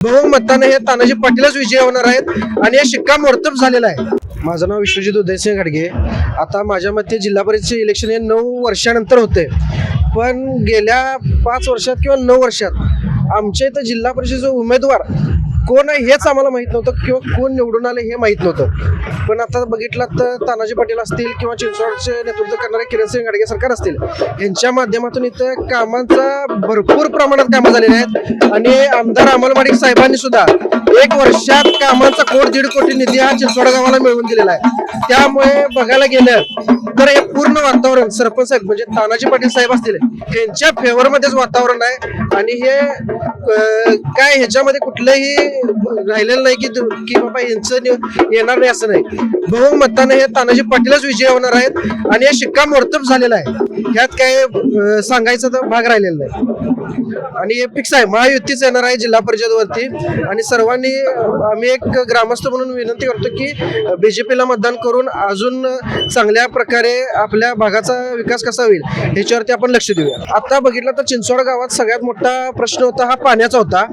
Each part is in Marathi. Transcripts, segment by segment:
बहुमताने हे तानाजी पाटीलच विजय होणार आहेत आणि हे शिक्कामोर्तब झालेलं आहे. माझं नाव विश्वजित उदयसिंह घाडगे. आता माझ्या मते जिल्हा परिषदेचे इलेक्शन हे 9 वर्षानंतर होते, पण गेल्या 5 वर्षात किंवा 9 वर्षात आमच्या इथं जिल्हा परिषदेचा उमेदवार कोण आहे हेच आम्हाला माहीत नव्हतं किंवा कोण निवडून आले हे माहीत नव्हतं. पण आता बघितलं तर तानाजी पाटील असतील किंवा चिंचवडचे नेतृत्व करणारे किरणसिंह घाडगे सरकार असतील, यांच्या माध्यमातून इथं कामांचा भरपूर प्रमाणात कामं झालेली आहेत आणि आमदार अमोल माडिक साहेबांनी सुद्धा 1 वर्षात कामांचा 1.5 कोटी निधी हा चिंचवड गावाला मिळवून दिलेला आहे. त्यामुळे बघायला गेलं तर हे पूर्ण वातावरण सरपंच साहेब म्हणजे तानाजी पाटील साहेब असतील यांच्या फेवरमध्येच वातावरण आहे आणि हे काय ह्याच्यामध्ये कुठलंही राहिलेलं नाही की बाबा यांचं येणार नाही असं नाही. बहुमताने हे तानाजी पाटीलच विजय होणार आहेत आणि हे शिक्कामोर्तब झालेलं आहे. ह्यात काय सांगायचं तर भाग राहिलेला नाही आणि हे फिक्स आहे, महायुतीच येणार आहे जिल्हा परिषदवरती. आणि सर्वांनी आम्ही एक ग्रामस्थ म्हणून विनंती करतो की बीजेपीला मतदान करून अजून चांगल्या प्रकारे आपल्या भागाचा विकास कसा होईल ह्याच्यावरती आपण लक्ष देऊया. आता बघितलं तर चिंचवड गावात सगळ्यात मोठा प्रश्न होता हा पाण्याचा होता,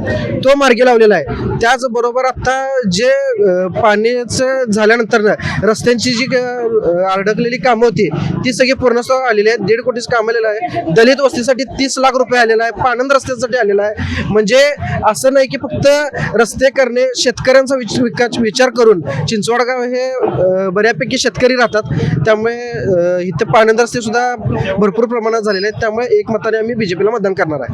तो मार्गी लावलेला आहे. त्याचबरोबर आता जे पाण्याचं झाल्यानंतर रस्त्यांची जी अडकलेली कामं होती ती सगळी पूर्णत्वास आलेली आहेत. 1.5 कोटीचं काम आलेलं आहे. दलित वस्तीसाठी 30 लाख रुपये आलेला आहे. पाणंद रस्त्यासाठी आलेला आहे. म्हणजे असं नाही की फक्त रस्ते करणे, शेतकऱ्यांचा विचार करून चिंचवड गाव हे बऱ्यापैकी शेतकरी राहतात, त्यामुळे इथे पाणंद रस्ते सुद्धा भरपूर प्रमाणात झालेले आहेत. त्यामुळे एकमताने आम्ही बीजेपीला मतदान करणार आहे.